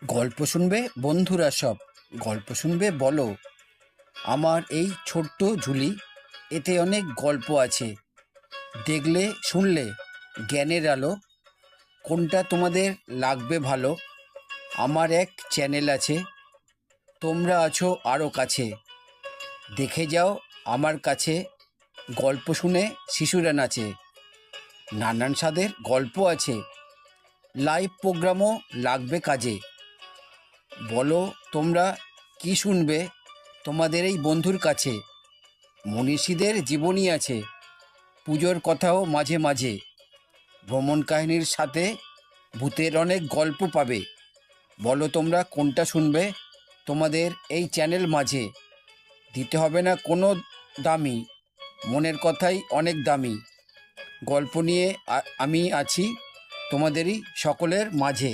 গল্প শুনবে বন্ধুরা সব, গল্প শুনবে বলো। আমার এই ছোট্ট ঝুলি, এতে অনেক গল্প আছে। দেখলে শুনলে জ্ঞানের আলো। কোনটা তোমাদের লাগবে ভালো? আমার এক চ্যানেল আছে, তোমরা আছো আরও কাছে। দেখে যাও আমার কাছে, গল্প শুনে শিশুরা নাচে। নানান স্বাদের গল্প আছে, লাইভ প্রোগ্রামও লাগবে কাজে। বলো তোমরা কি শুনবে তোমাদের এই বন্ধুর কাছে? মনীষীদের জীবনী আছে, পুজোর কথাও মাঝে মাঝে। ভ্রমণ কাহিনীর সাথে ভূতের অনেক গল্প পাবে। বলো তোমরা কোনটা শুনবে তোমাদের এই চ্যানেল মাঝে? দিতে হবে না কোনো দামি, মনের কথাই অনেক দামি। গল্প নিয়ে আমি আছি তোমাদেরই সকলের মাঝে।